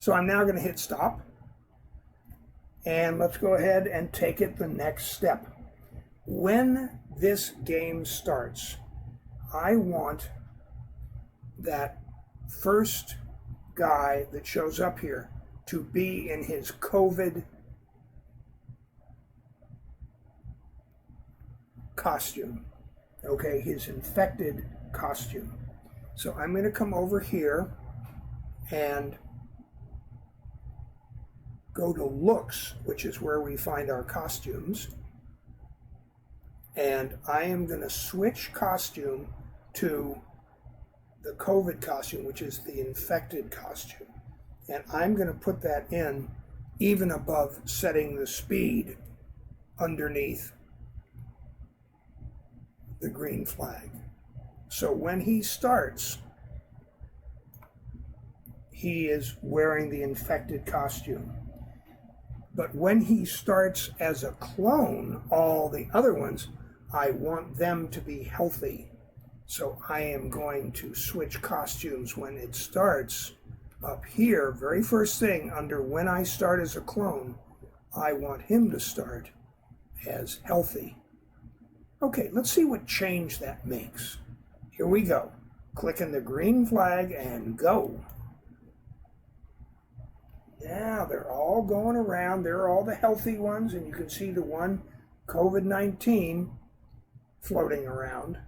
So I'm now going to hit stop. And let's go ahead and take it the next step. When this game starts, I want that first guy that shows up here to be in his COVID costume, okay, his infected costume. So I'm going to come over here and go to looks, which is where we find our costumes, and I am going to switch costume to the COVID costume, which is the infected costume, and I'm going to put that in even above setting the speed underneath the green flag. So when he starts, he is wearing the infected costume. But when he starts as a clone, all the other ones, I want them to be healthy. So I am going to switch costumes when it starts. Up here, very first thing, under when I start as a clone, I want him to start as healthy. Okay, let's see what change that makes. Here we go. Clicking the green flag and go. Now they're all going around. They're all the healthy ones, and you can see the one COVID-19 floating around.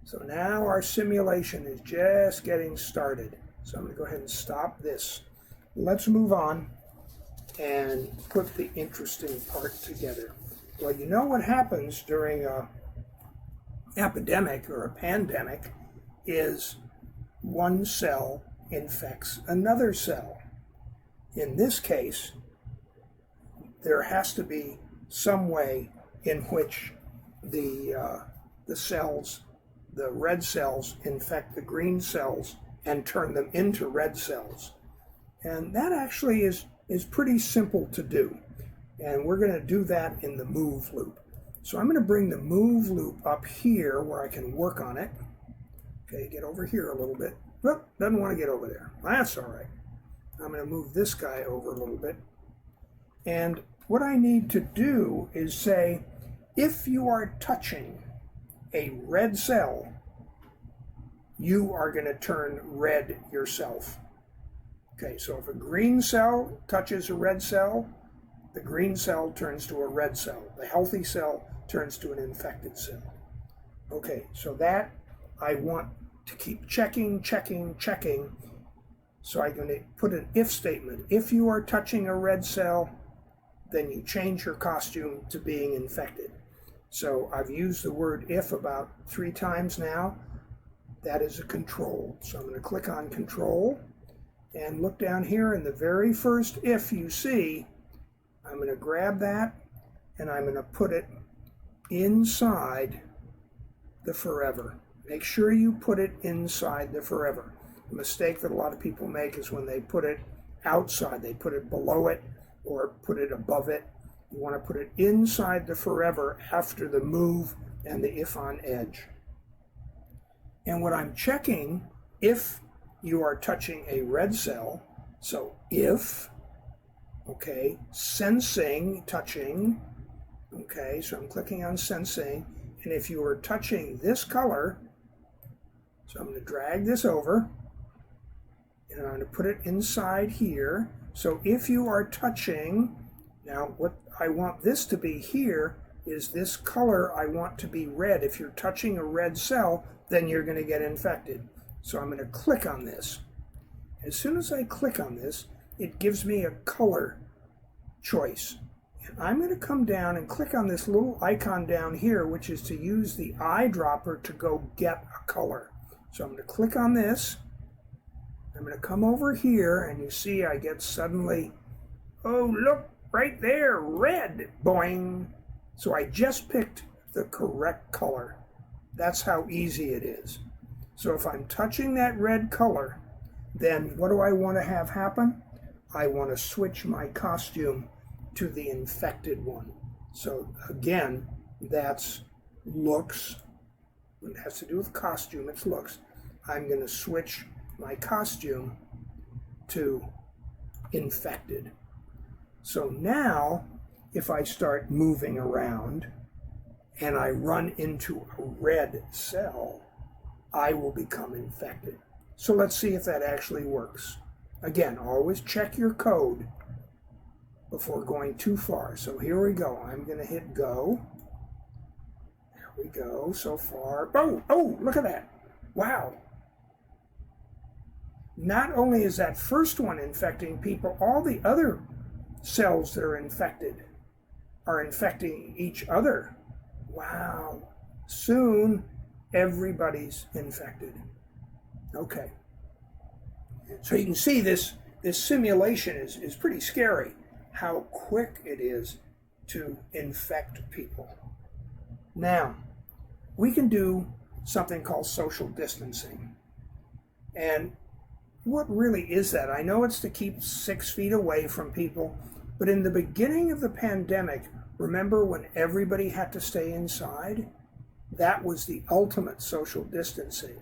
So now our simulation is just getting started. So I'm going to go ahead and stop this. Let's move on and put the interesting part together. Well, you know what happens during an epidemic or a pandemic is one cell infects another cell. In this case, there has to be some way in which the cells, the red cells, infect the green cells and turn them into red cells. And that actually is pretty simple to do. And we're going to do that in the move loop. So I'm going to bring the move loop up here where I can work on it. Okay, get over here a little bit. Whoop, doesn't want to get over there. That's all right. I'm going to move this guy over a little bit. And what I need to do is say, if you are touching a red cell, you are going to turn red yourself. Okay, so if a green cell touches a red cell, the green cell turns to a red cell. The healthy cell turns to an infected cell. Okay, so that I want to keep checking. So I'm going to put an if statement. If you are touching a red cell, then you change your costume to being infected. So I've used the word if about 3 times now. That is a control. So I'm going to click on control and look down here, and the very first if you see, I'm going to grab that and I'm going to put it inside the forever. Make sure you put it inside the forever. The mistake that a lot of people make is when they put it outside, they put it below it or put it above it. You want to put it inside the forever after the move and the if on edge. And what I'm checking, if you are touching a red cell, so if, okay, sensing, touching, okay, so I'm clicking on sensing, and if you are touching this color, so I'm going to drag this over, and I'm going to put it inside here. So if you are touching, now what I want this to be here is this color I want to be red. If you're touching a red cell, then you're going to get infected. So I'm going to click on this. As soon as I click on this, it gives me a color choice. And I'm going to come down and click on this little icon down here, which is to use the eyedropper to go get a color. So I'm going to click on this. I'm going to come over here, and you see I get suddenly, oh, look, right there, red, boing. So I just picked the correct color. That's how easy it is. So if I'm touching that red color, then what do I want to have happen? I want to switch my costume to the infected one. So again, that's looks. It has to do with costume, it's looks. I'm going to switch my costume to infected. So now, if I start moving around and I run into a red cell, I will become infected. So let's see if that actually works. Again, always check your code before going too far. So here we go. I'm going to hit go. There we go. So far. Oh, look at that. Wow. Not only is that first one infecting people, all the other cells that are infected are infecting each other. Wow. Soon, everybody's infected. Okay. So you can see this simulation is pretty scary, how quick it is to infect people. Now, we can do something called social distancing. And what really is that? I know it's to keep 6 feet away from people, but in the beginning of the pandemic, remember when everybody had to stay inside? That was the ultimate social distancing.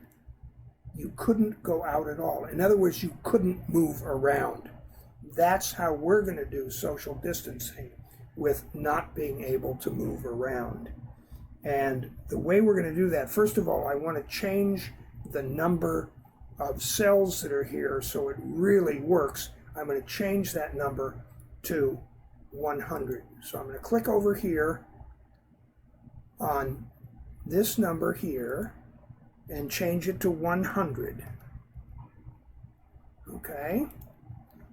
You couldn't go out at all. In other words, you couldn't move around. That's how we're going to do social distancing, with not being able to move around. And the way we're going to do that, first of all, I want to change the number of cells that are here so it really works. I'm going to change that number to 100. So I'm going to click over here on this number here and change it to 100. Okay,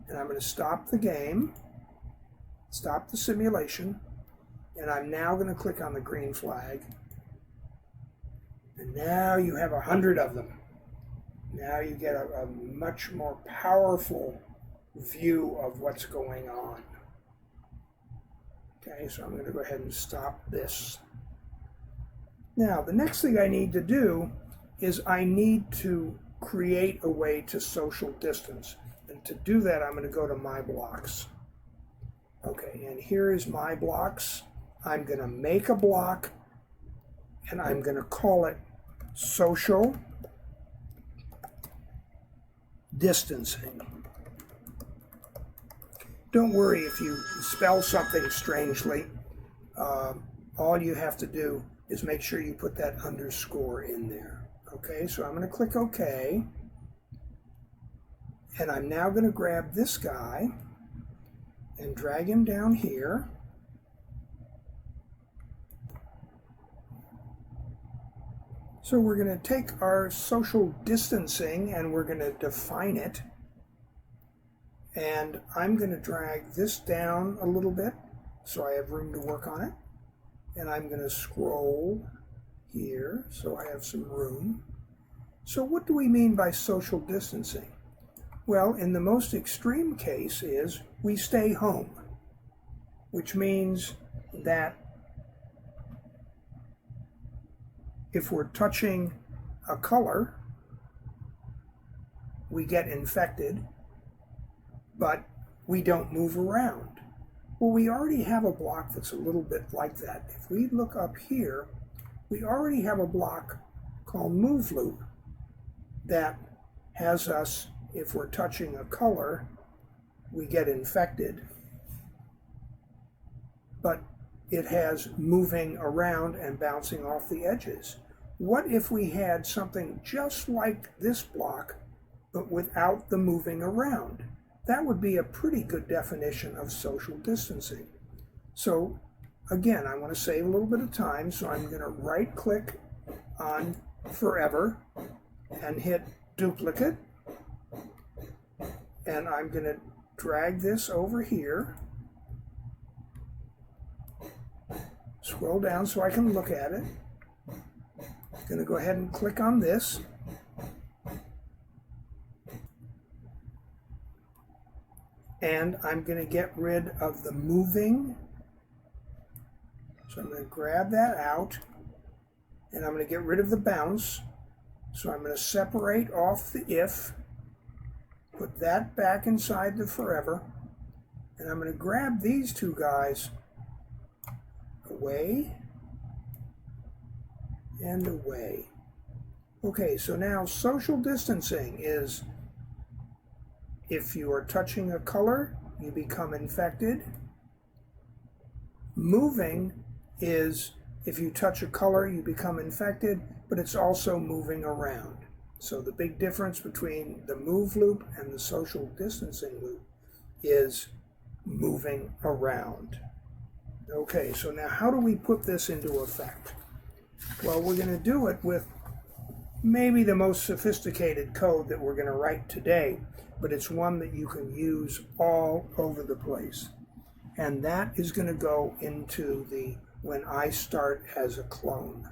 and I'm going to stop the game, stop the simulation, and I'm now going to click on the green flag. And now you have 100 of them. Now you get a much more powerful view of what's going on. Okay, so I'm going to go ahead and stop this. Now, the next thing I need to do is I need to create a way to social distance. And to do that, I'm going to go to My Blocks. Okay, and here is My Blocks. I'm going to make a block, and I'm going to call it Social Distancing. Don't worry if you spell something strangely. All you have to do is make sure you put that underscore in there. Okay, so I'm going to click OK. And I'm now going to grab this guy and drag him down here. So we're going to take our social distancing and we're going to define it. And I'm going to drag this down a little bit so I have room to work on it. And I'm going to scroll here so I have some room. So what do we mean by social distancing? Well, in the most extreme case is we stay home, which means that if we're touching a color, we get infected, but we don't move around. Well, we already have a block that's a little bit like that. If we look up here, we already have a block called Move Loop that has us, if we're touching a color, we get infected, but it has moving around and bouncing off the edges. What if we had something just like this block, but without the moving around? That would be a pretty good definition of social distancing. So again, I want to save a little bit of time, so I'm going to right-click on Forever and hit Duplicate. And I'm going to drag this over here. Scroll down so I can look at it. I'm going to go ahead and click on this. And I'm going to get rid of the moving. So I'm going to grab that out. And I'm going to get rid of the bounce. So I'm going to separate off the if. Put that back inside the Forever. And I'm going to grab these two guys away and away. Okay, so now social distancing is if you are touching a color, you become infected. Moving is if you touch a color, you become infected, but it's also moving around. So the big difference between the move loop and the social distancing loop is moving around. Okay, so now how do we put this into effect? Well, we're going to do it with maybe the most sophisticated code that we're going to write today, but it's one that you can use all over the place. And that is going to go into the when I start as a clone.